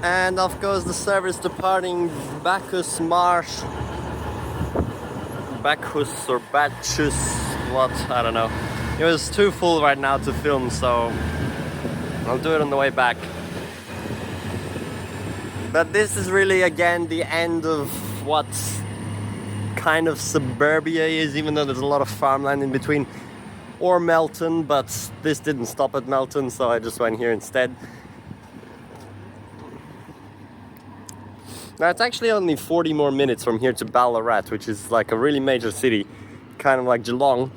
And of course the service departing Bacchus Marsh. Bacchus or Bacchus, what, I don't know. It was too full right now to film, so I'll do it on the way back. But this is really again the end of what kind of suburbia is, even though there's a lot of farmland in between, or Melton, but this didn't stop at Melton, so I just went here instead. Now it's actually only 40 more minutes from here to Ballarat, which is like a really major city, kind of like Geelong.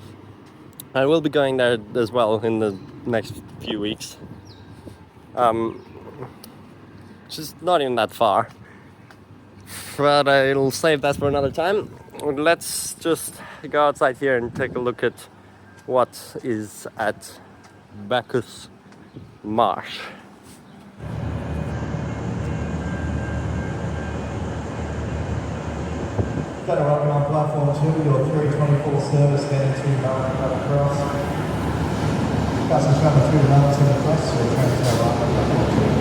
I will be going there as well in the next few weeks. Which is not even that far. But I'll save that for another time. Let's just go outside here and take a look at what is at Bacchus Marsh. Arriving on platform 2, your 324 service getting to Melton and Cross. Passing travel through Melton and Cross, your train to arrive on platform 2.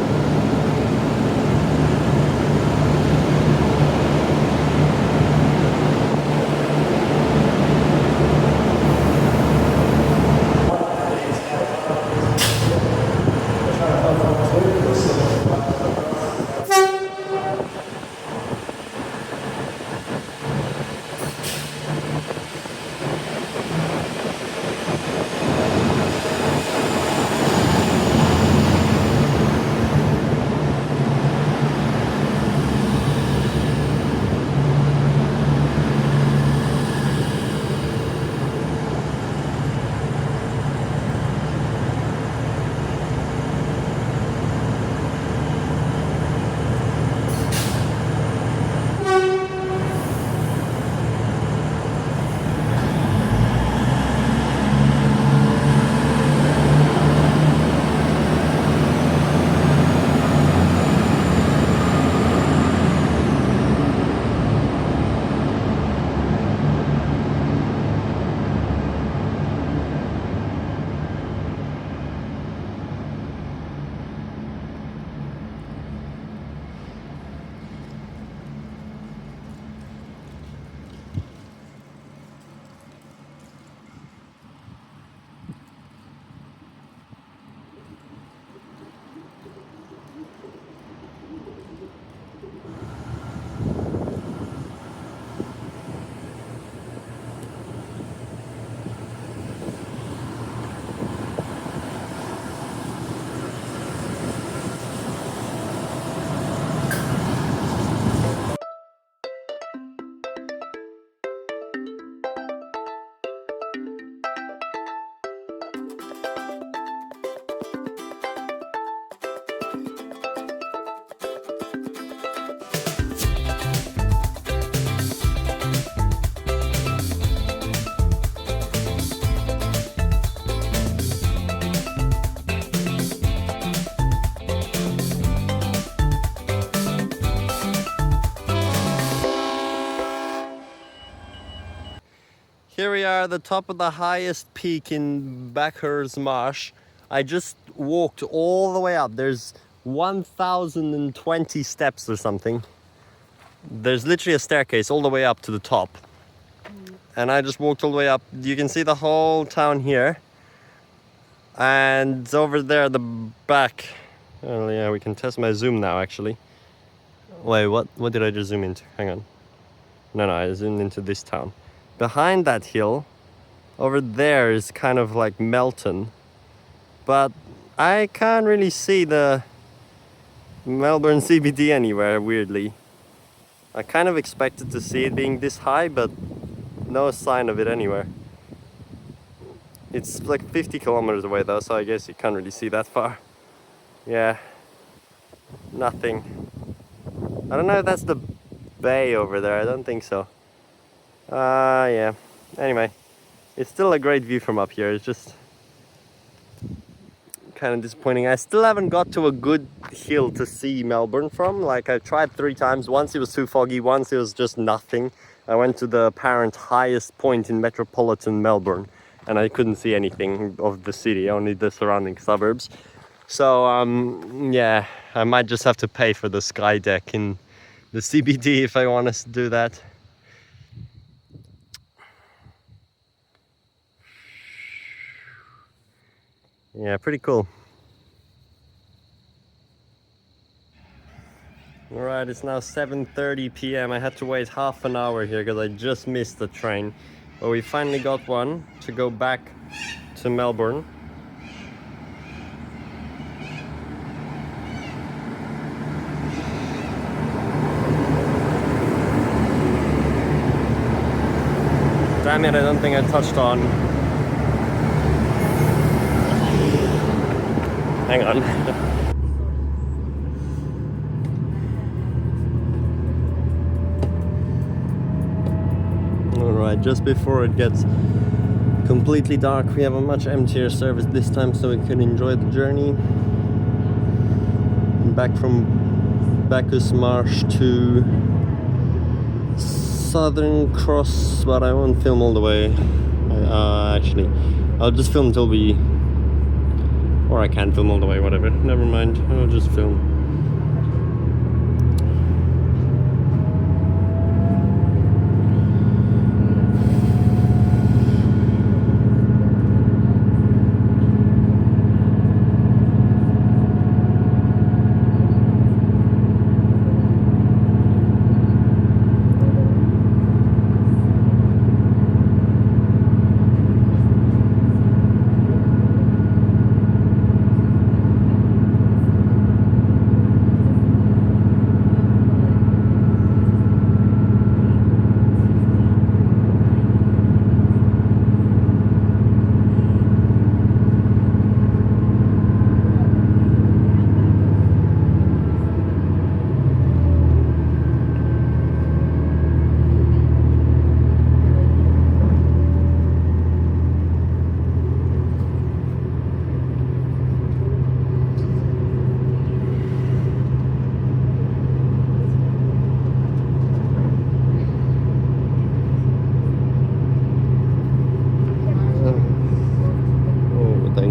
Here we are at the top of the highest peak in Bacchus Marsh. I just walked all the way up. There's 1,020 steps or something. There's literally a staircase all the way up to the top. And I just walked all the way up. You can see the whole town here. And over there at the back. Oh yeah, we can test my zoom now actually. Wait, what did I just zoom into? Hang on. No, I zoomed into this town. Behind that hill, over there is kind of like Melton, but I can't really see the Melbourne CBD anywhere, weirdly. I kind of expected to see it being this high, but no sign of it anywhere. It's like 50 kilometers away though, so I guess you can't really see that far. Yeah, nothing. I don't know if that's the bay over there, I don't think so. Yeah, anyway, it's still a great view from up here. It's just kind of disappointing. I still haven't got to a good hill to see Melbourne from. Like, I tried 3 times. Once it was too foggy, once it was just nothing. I went to the apparent highest point in metropolitan Melbourne and I couldn't see anything of the city, only the surrounding suburbs. So yeah, I might just have to pay for the sky deck in the CBD if I want to do that. Yeah, pretty cool. Alright, it's now 7:30 p.m. I had to wait half an hour here because I just missed the train. But we finally got one to go back to Melbourne. Damn it, I don't think I touched on. Hang on. Alright, just before it gets completely dark, we have a much emptier service this time so we can enjoy the journey. Back from Bacchus Marsh to Southern Cross, but I won't film all the way. Actually, I'll just film till we... Or I can't film all the way, whatever. Never mind, I'll just film.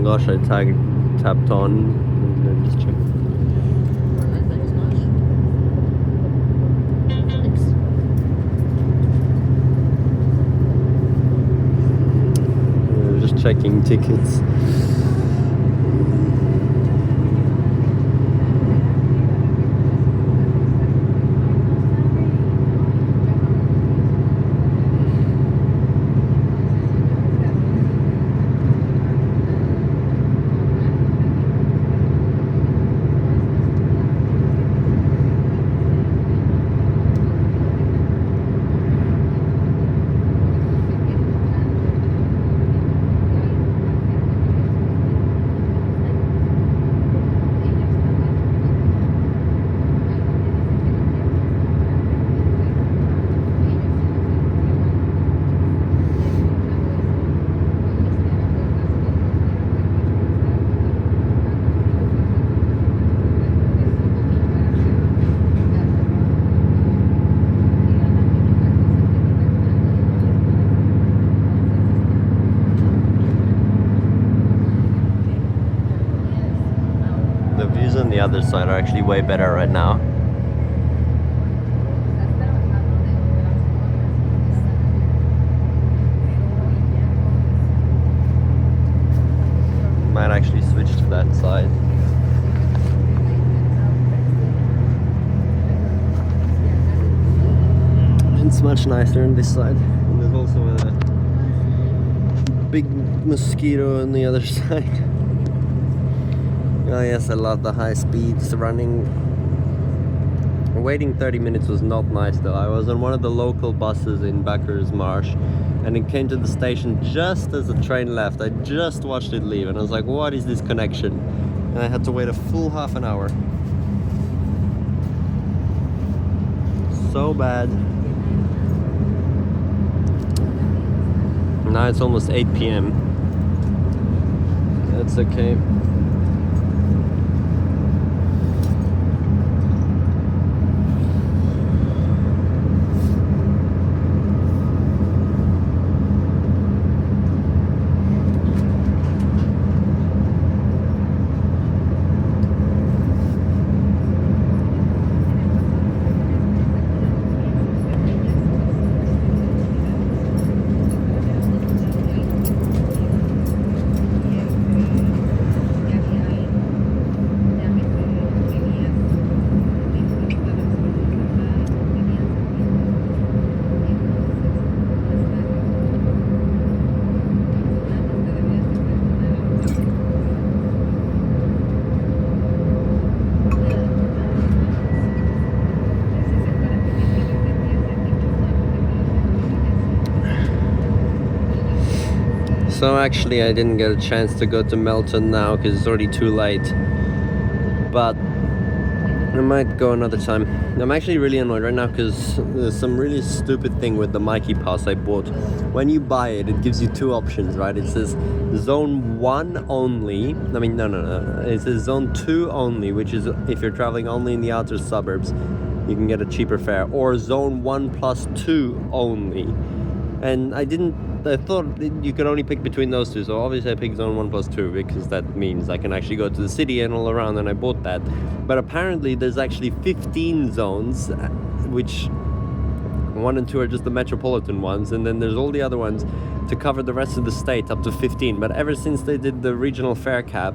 Gosh, I tapped on. Just check. Just checking tickets. On the other side are actually way better right now. Might actually switch to that side. It's much nicer on this side. And there's also a big mosquito on the other side. Oh yes, I love the high speeds running. Waiting 30 minutes was not nice though. I was on one of the local buses in Bacchus Marsh and it came to the station just as the train left. I just watched it leave and I was like, what is this connection? And I had to wait a full half an hour. So bad. Now it's almost 8 p.m. That's okay. So actually I didn't get a chance to go to Melton now because it's already too late. But I might go another time. I'm actually really annoyed right now because there's some really stupid thing with the Mikey Pass I bought. When you buy it, it gives you two options, right? It says zone 1 only. I mean, no. It says zone 2 only, which is if you're traveling only in the outer suburbs, you can get a cheaper fare. Or zone 1+2 only. And I thought you could only pick between those two, so obviously I picked zone 1+2 because that means I can actually go to the city and all around, and I bought that. But apparently there's actually 15 zones, which 1 and 2 are just the metropolitan ones, and then there's all the other ones to cover the rest of the state up to 15. But ever since they did the regional fare cap,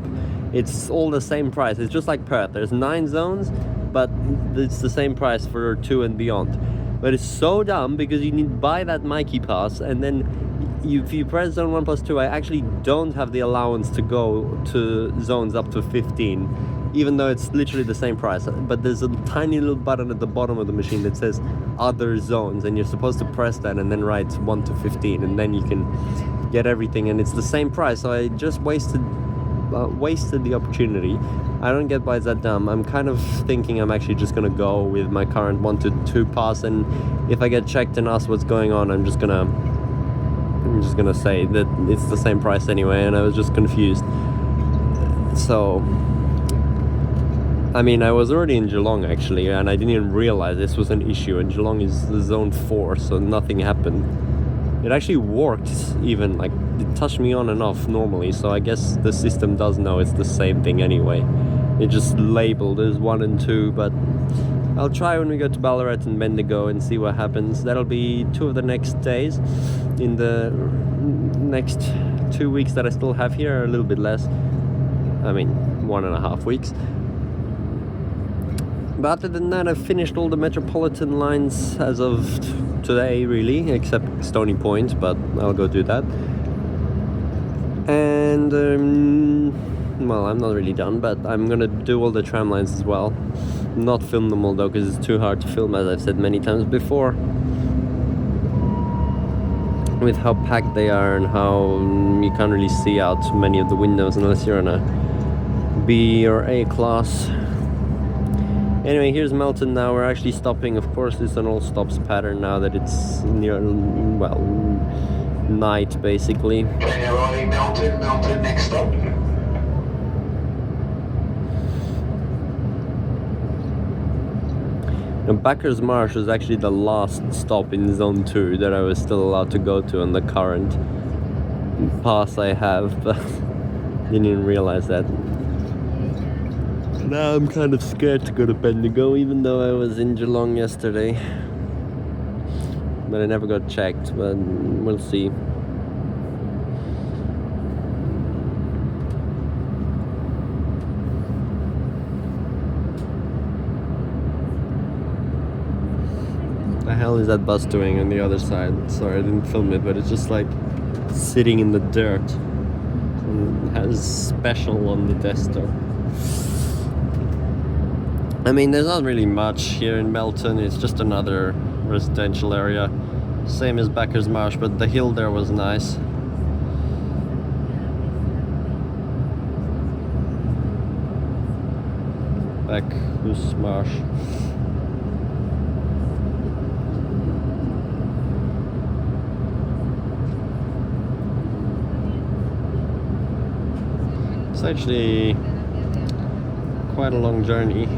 it's all the same price. It's just like Perth. There's 9 zones, but it's the same price for 2 and beyond. But it's so dumb because you need to buy that Mikey Pass, and then if you press zone 1+2, I actually don't have the allowance to go to zones up to 15, even though it's literally the same price. But there's a tiny little button at the bottom of the machine that says other zones, and you're supposed to press that and then write 1 to 15, and then you can get everything, and it's the same price. So I just wasted the opportunity. I don't get why it's that dumb. I'm kind of thinking I'm actually just gonna go with my current 1 to 2 pass, and if I get checked and asked what's going on, I'm just gonna say that it's the same price anyway, and I was just confused. So I mean, I was already in Geelong actually, and I didn't even realize this was an issue, and Geelong is zone 4, so nothing happened. It actually worked, even like it touched me on and off normally, so I guess the system does know it's the same thing anyway. It just labeled as 1 and 2, but I'll try when we go to Ballarat and Bendigo and see what happens. That'll be 2 of the next days. In the next 2 weeks that I still have here, a little bit less. I mean, 1.5 weeks. But other than that, I've finished all the metropolitan lines as of today, really, except Stony Point, but I'll go do that. And well, I'm not really done, but I'm gonna do all the tram lines as well. Not film them all though, because it's too hard to film, as I've said many times before, with how packed they are and how you can't really see out many of the windows unless you're on a B or A class. Anyway, here's Melton now. We're actually stopping. Of course, it's an all stops pattern now that it's near, well, night basically. Melton, next stop. Now, Bacchus Marsh was actually the last stop in zone 2 that I was still allowed to go to on the current pass I have, but didn't even realize that. Now I'm kind of scared to go to Bendigo, even though I was in Geelong yesterday. But I never got checked, but we'll see. The hell is that bus doing on the other side? Sorry, I didn't film it, but it's just like sitting in the dirt. And it has special on the desktop. I mean, there's not really much here in Melton. It's just another residential area, same as Bacchus Marsh, but the hill there was nice. Bacchus Marsh. It's actually quite a long journey.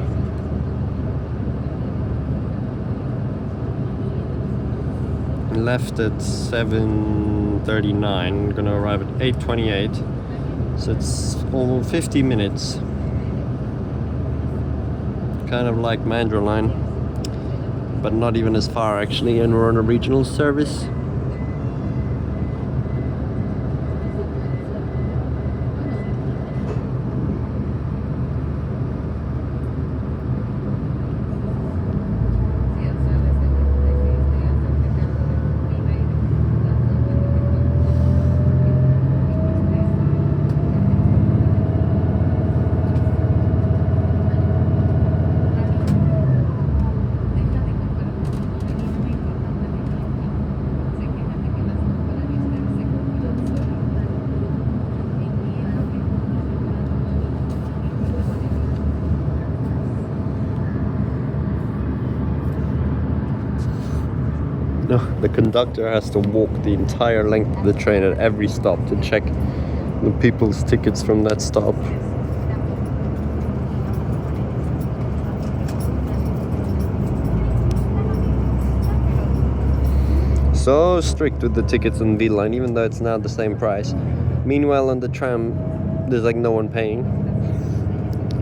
Left at 7:39, gonna arrive at 8:28, so it's almost 50 minutes. Kind of like Wendouree Line, but not even as far actually, and we're on a regional service. The conductor has to walk the entire length of the train at every stop to check the people's tickets from that stop. So strict with the tickets on V line, even though it's now the same price. Meanwhile, on the tram, there's like no one paying.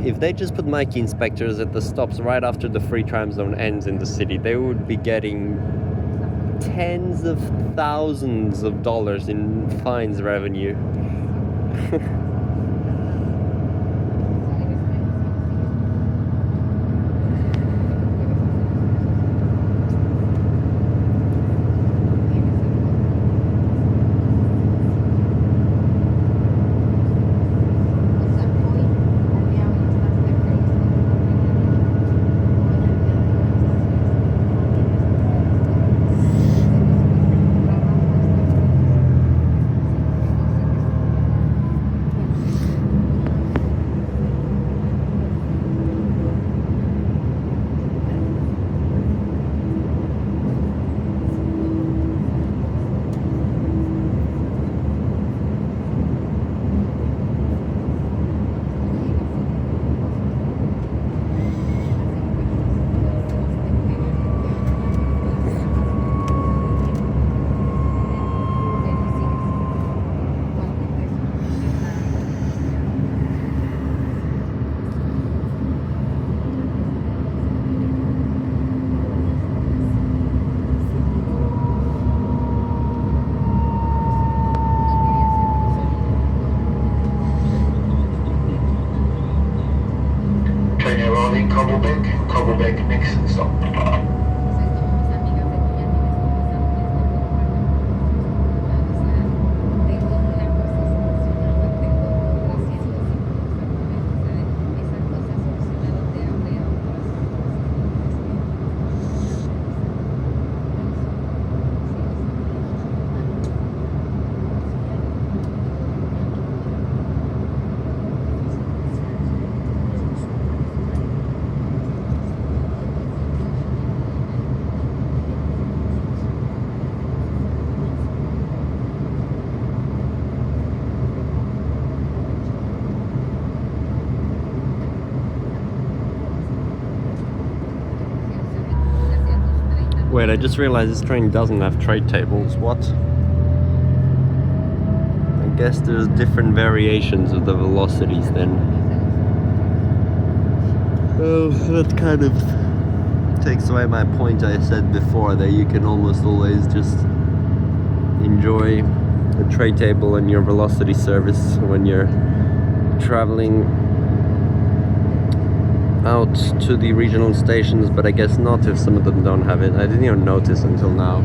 If they just put Mikey inspectors at the stops right after the free tram zone ends in the city, they would be getting tens of thousands of dollars in fines revenue. Train arriving Cobblebank. Cobblebank next stop. Wait, I just realized this train doesn't have trade tables. What? I guess there's different variations of the velocities then. Oh, that kind of takes away my point I said before, that you can almost always just enjoy the trade table and your velocity service when you're traveling out to the regional stations, but I guess not if some of them don't have it. I didn't even notice until now.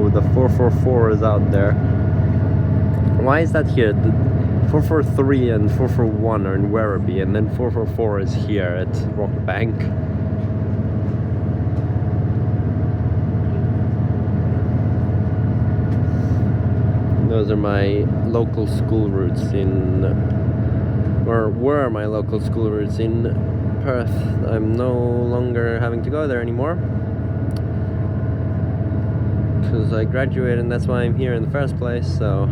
So the 444 is out there. Why is that here? The 443 and 441 are in Werribee, and then 444 is here at Rockbank. Those are my local school routes in, or were my local school routes in Perth. I'm no longer having to go there anymore because I graduated, and that's why I'm here in the first place, so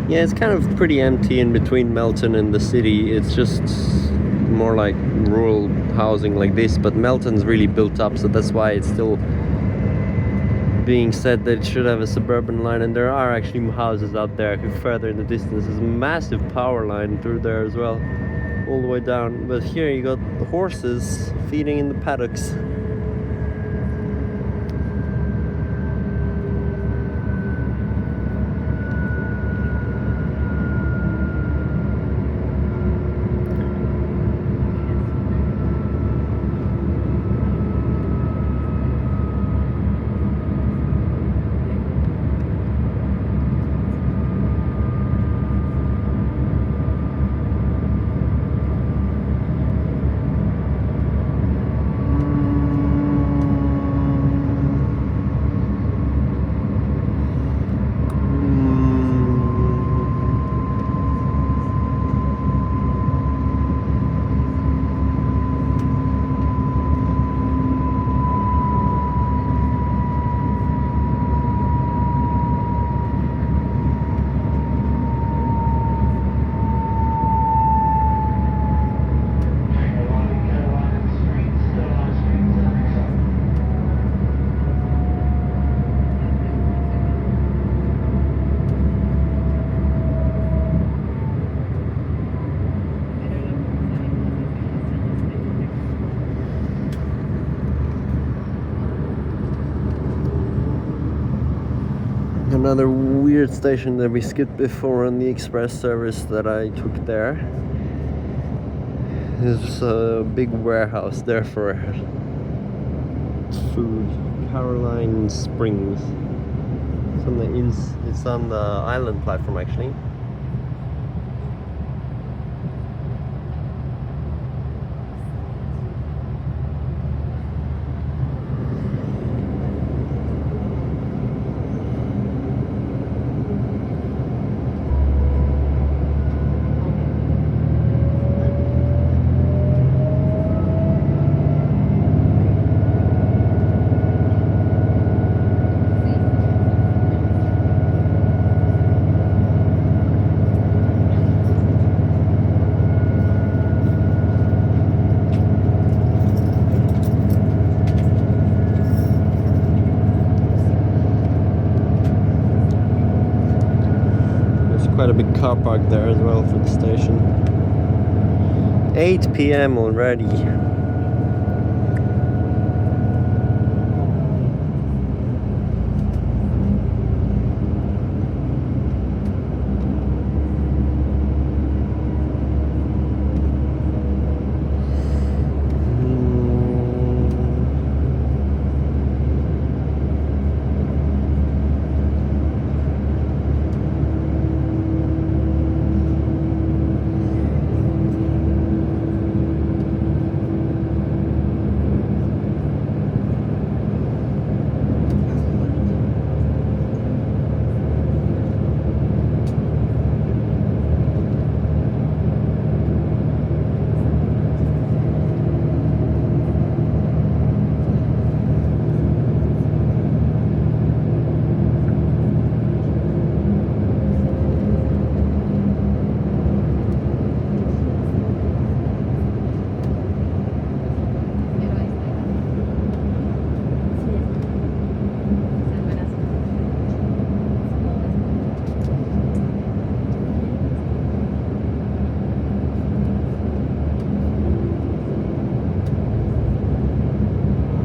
yeah, it's kind of pretty empty in between Melton and the city. It's just more like rural housing like this, but Melton's really built up, so that's why it's still being said that it should have a suburban line, and there are actually houses out there further in the distance. There's a massive power line through there as well, all the way down. But here you got the horses feeding in the paddocks. Another weird station that we skipped before on the express service that I took there. There's a big warehouse there for food. Caroline Springs. It's on the island platform actually. big car park there as well for the station. 8 p.m. already.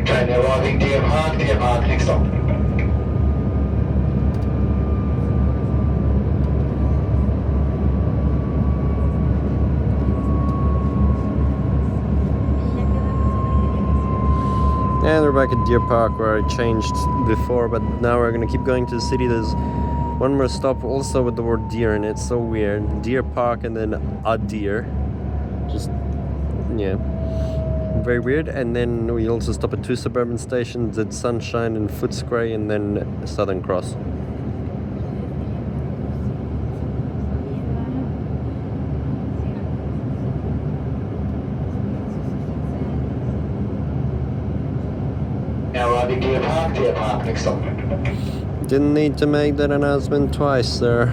Train arriving Deer Park, next stop. And we're back at Deer Park where I changed before, but now we're gonna keep going to the city. There's one more stop also with the word deer in it. So weird. Deer Park and then Ardeer. Just, yeah, very weird. And then we also stop at 2 suburban stations at Sunshine and Footscray, and then Southern Cross. Now arriving Deer Park, next stop. Didn't need to make that announcement twice there.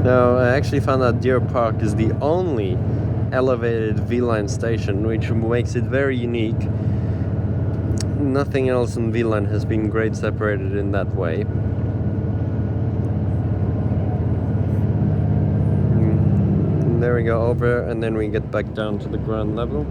Now, I actually found out Deer Park is the only elevated V-Line station, which makes it very unique. Nothing else in V-Line has been grade separated in that way. And there we go over, and then we get back down to the ground level.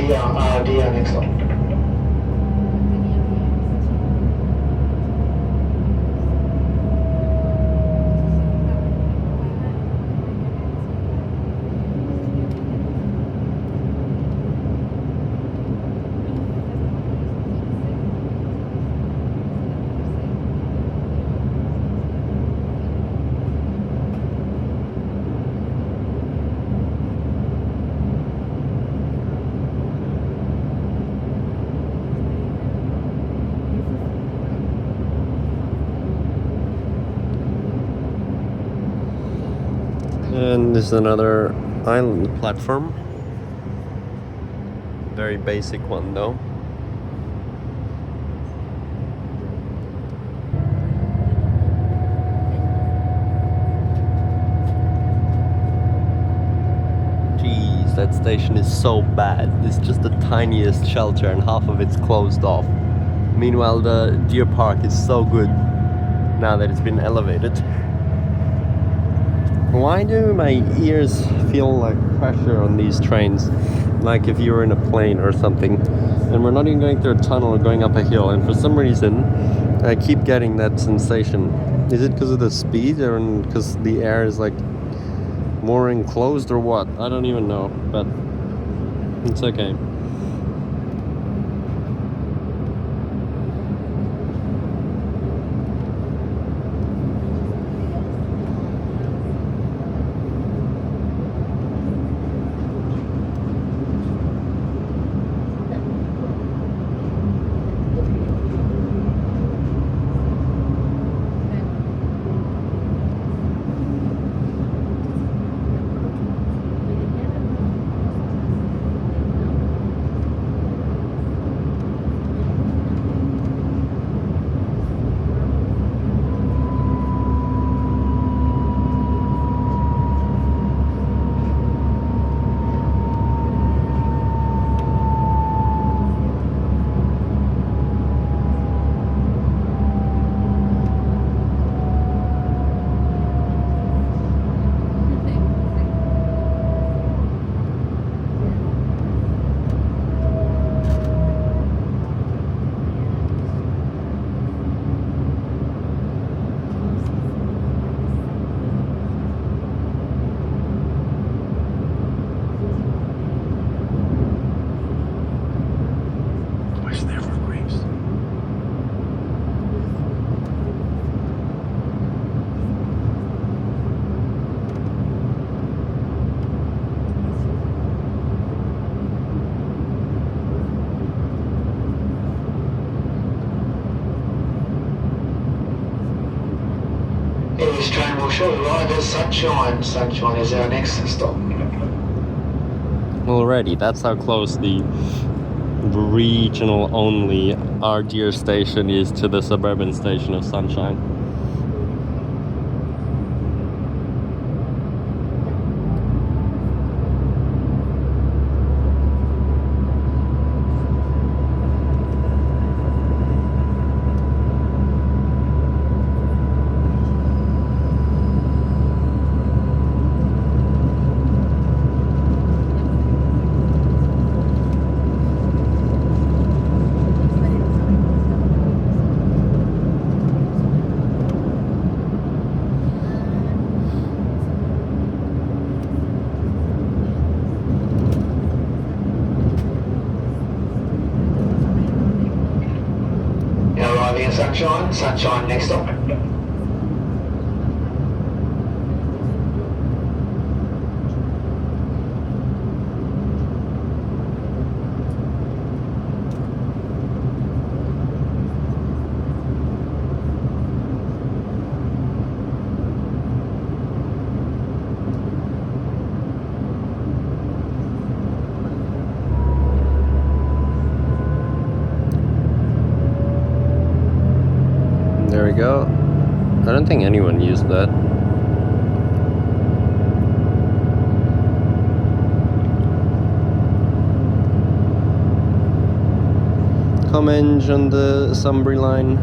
Ardeer, next stop. And this is another island platform. Very basic one though. Jeez, that station is so bad. It's just the tiniest shelter and half of it's closed off. Meanwhile, the deer park is so good now that it's been elevated. Why do my ears feel like pressure on these trains? Like if you were in a plane or something. And we're not even going through a tunnel or going up a hill. And for some reason, I keep getting that sensation. Is it because of the speed or because the air is like more enclosed or what? I don't even know, but it's okay. This train will shortly arrive at Sunshine. Sunshine is our next stop. Already, that's how close the regional only Ardeer station is to the suburban station of Sunshine. Sunshine. Sunshine next stop. There we go. I don't think anyone used that. Comment on the Sunbury line.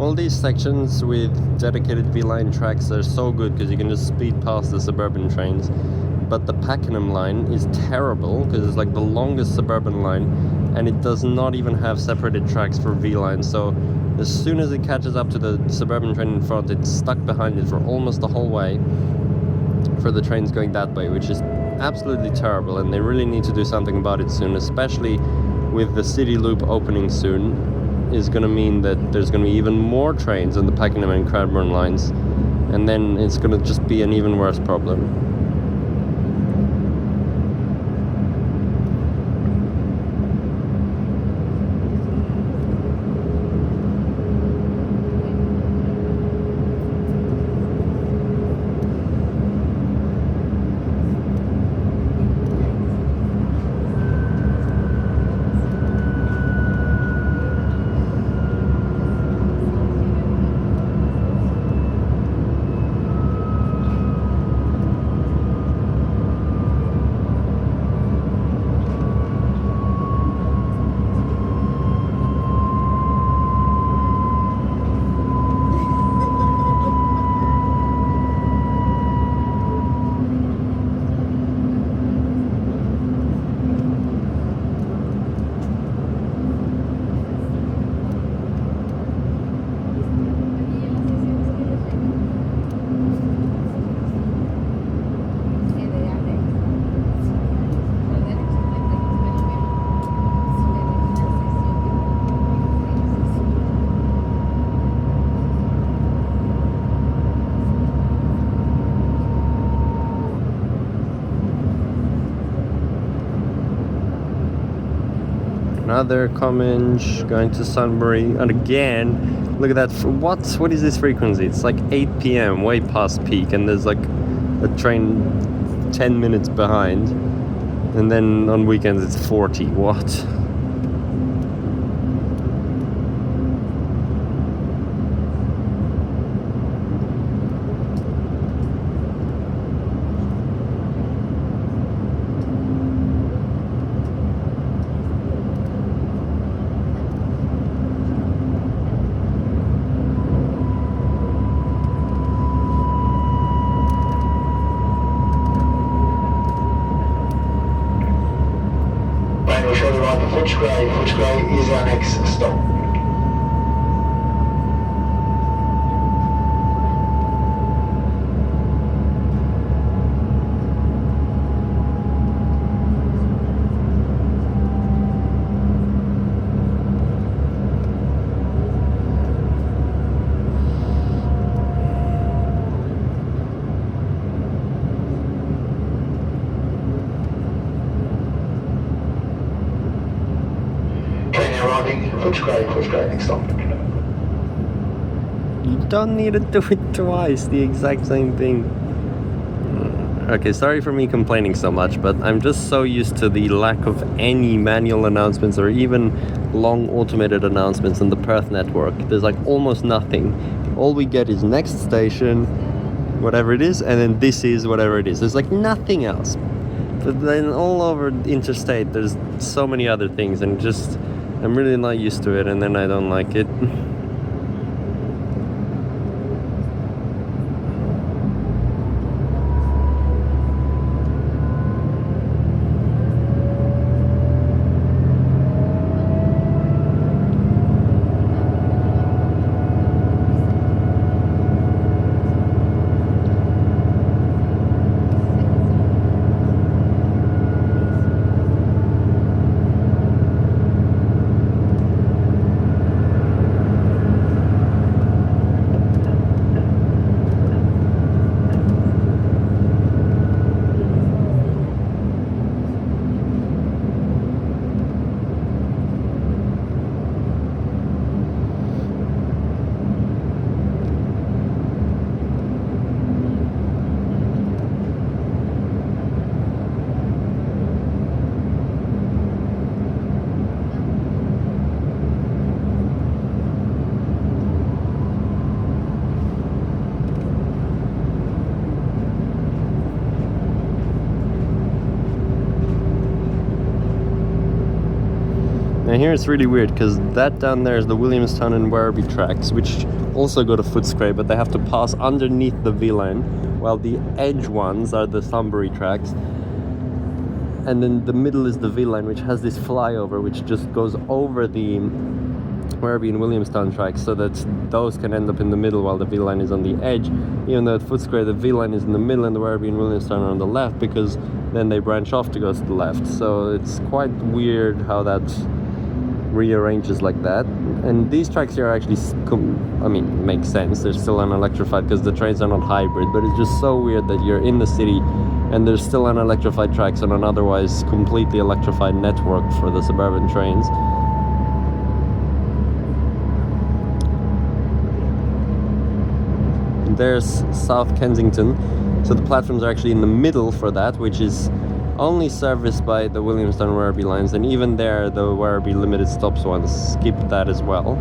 all these sections with dedicated V-line tracks are so good because you can just speed past the suburban trains. But the Pakenham line is terrible because it's like the longest suburban line, and it does not even have separated tracks for V-line. So as soon as it catches up to the suburban train in front, it's stuck behind it for almost the whole way for the trains going that way, which is absolutely terrible, and they really need to do something about it soon, especially with the city loop opening soon. Is going to mean that there's going to be even more trains on the Pakenham and Cranbourne lines, and then it's going to just be an even worse problem. Another Comminge going to Sunbury, and again, look at that. What is this frequency? It's like 8 p.m, way past peak, and there's like a train 10 minutes behind, and then on weekends it's 40. What? Footscray is our next stop. Footscray next stop. You don't need to do it twice, the exact same thing. Okay, sorry for me complaining so much, but I'm just so used to the lack of any manual announcements or even long automated announcements on the Perth network. There's like almost nothing. All we get is next station, whatever it is, and then this is whatever it is. There's like nothing else. But then all over interstate, there's so many other things, and just I'm really not used to it, and then I don't like it. And here it's really weird because that down there is the Williamstown and Werribee tracks, which also go to Footscray, but they have to pass underneath the V line, while the edge ones are the Sunbury tracks. And then the middle is the V line, which has this flyover which just goes over the Werribee and Williamstown tracks, so that those can end up in the middle while the V line is on the edge, even though at Footscray the V line is in the middle and the Werribee and Williamstown are on the left, because then they branch off to go to the left. So it's quite weird how that rearranges like that. And these tracks here are actually, makes sense, they're still unelectrified because the trains are not hybrid, but it's just so weird that you're in the city and there's still unelectrified tracks on an otherwise completely electrified network for the suburban trains. There's South Kensington, so the platforms are actually in the middle for that, which is only serviced by the Williamstown Werribee lines, and even there the Werribee limited stops ones skip that as well.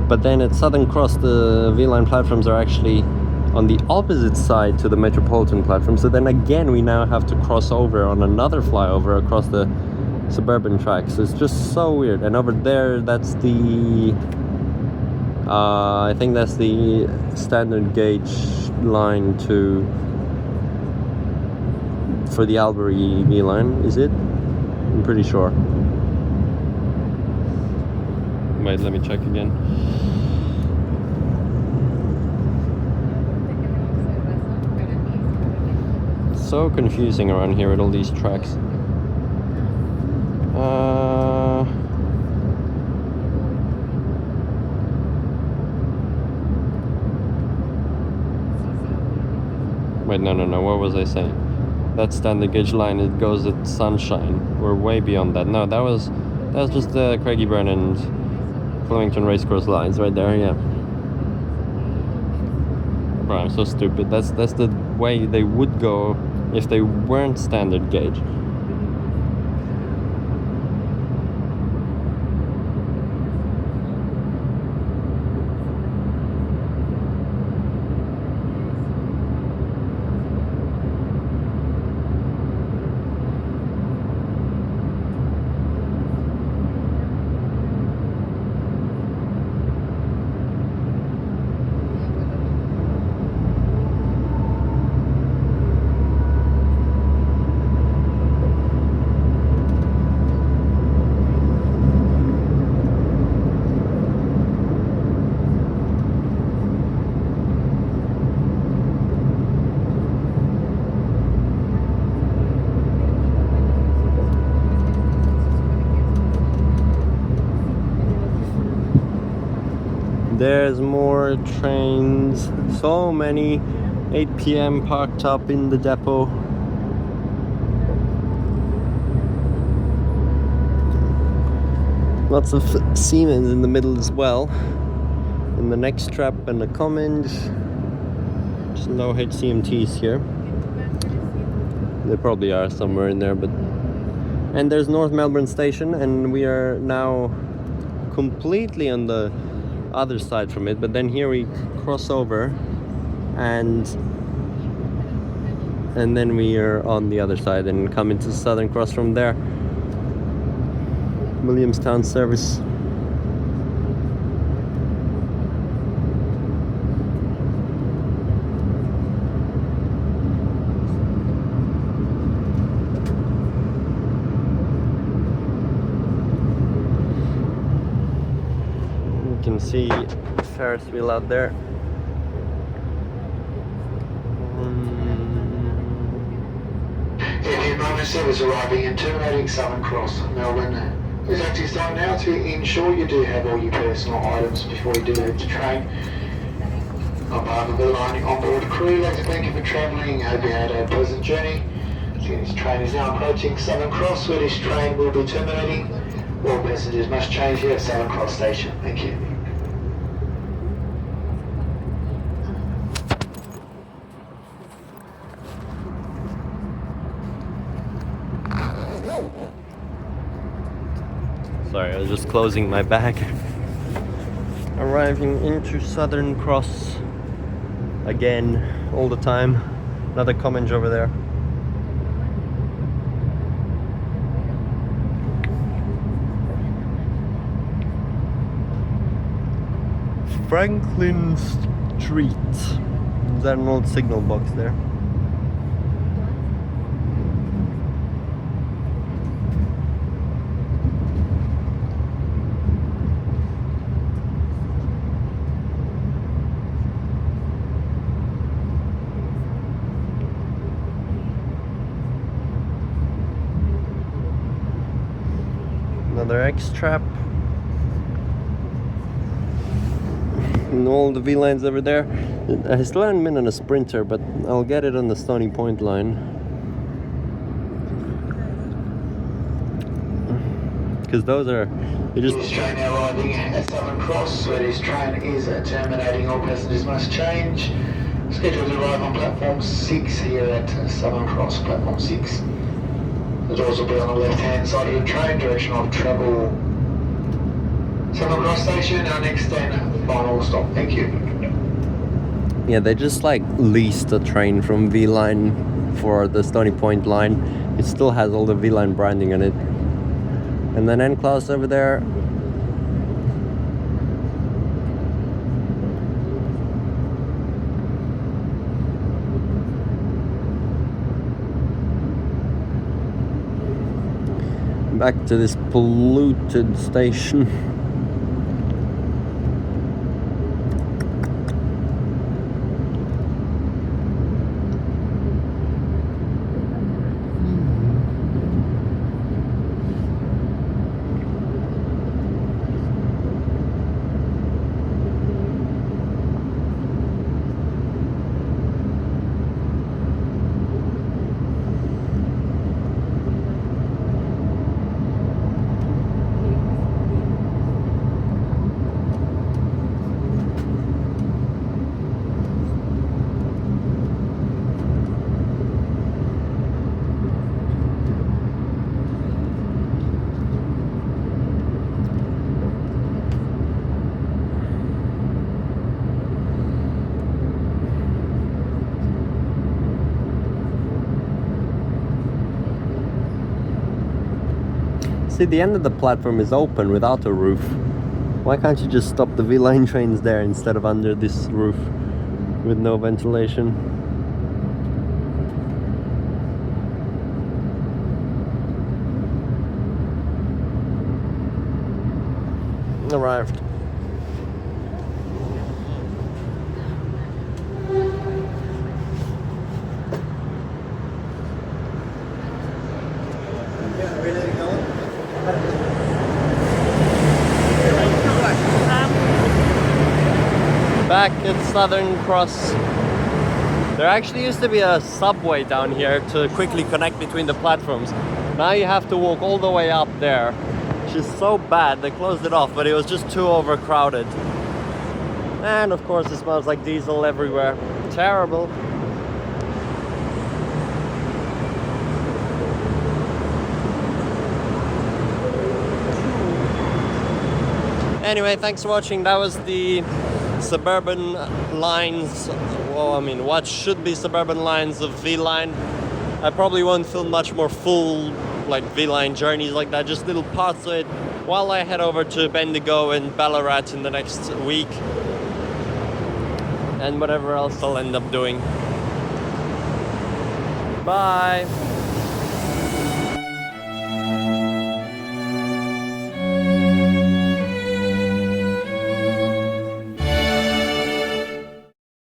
But then at Southern Cross, the V-Line platforms are actually on the opposite side to the Metropolitan platform. So then again, we now have to cross over on another flyover across the suburban tracks. So it's just so weird. And over there, that's the... I think that's the standard gauge line for the Albury V-Line, is it? I'm pretty sure. Wait, let me check again. So confusing around here with all these tracks. Wait, no, what was I saying? That standard gauge line, it goes at Sunshine. We're way beyond that. No, that was just the Craigieburn and Flemington Racecourse lines right there, yeah. Bro, I'm so stupid. That's the way they would go if they weren't standard gauge. There's more trains, so many, 8 p.m. parked up in the depot. Lots of Siemens in the middle as well. And the next trap and the Cummins. Just no HCMTs here. They probably are somewhere in there, but... And there's North Melbourne Station, and we are now completely on the other side from it, but then here we cross over and then we are on the other side and come into Southern Cross from there. Williamstown service. see Ferris wheel out there. Indian Roman service arriving and terminating Southern Cross, Melbourne. It's actually time now to ensure you do have all your personal items before you do head to train. On behalf of the line onboard crew, I'd like to thank you for travelling. I hope you had a pleasant journey. This train is now approaching Southern Cross, where this train will be terminating. All passengers must change here at Southern Cross Station. Thank you. Sorry, I was just closing my bag. Arriving into Southern Cross again, all the time. Another comment over there. Franklin Street. Is that an old signal box there? Another X-trap. And all the V lines over there. I still haven't been on a Sprinter, but I'll get it on the Stony Point line. Because those are, they just... This train now arriving at Southern Cross, where this train is terminating. All passengers must change. Scheduled to arrive on platform 6 here at Southern Cross, platform 6. The doors will be on the left-hand side of the train, direction of travel. Southern Cross Station, our next and final stop. Thank you. Yeah, they just like leased a train from V Line for the Stony Point line. It still has all the V Line branding on it. And then N-Class over there. Back to this polluted station. See, the end of the platform is open without a roof. Why can't you just stop the V-Line trains there instead of under this roof with no ventilation? Arrived. Back at Southern Cross. There actually used to be a subway down here to quickly connect between the platforms. Now you have to walk all the way up there, which is so bad. They closed it off, but it was just too overcrowded. And of course it smells like diesel everywhere. Terrible. Anyway, thanks for watching. That was the suburban lines, well, I mean, what should be suburban lines of V-Line. I probably won't film much more full, like, V-Line journeys like that, just little parts of it, while I head over to Bendigo and Ballarat in the next week, and whatever else I'll end up doing. Bye!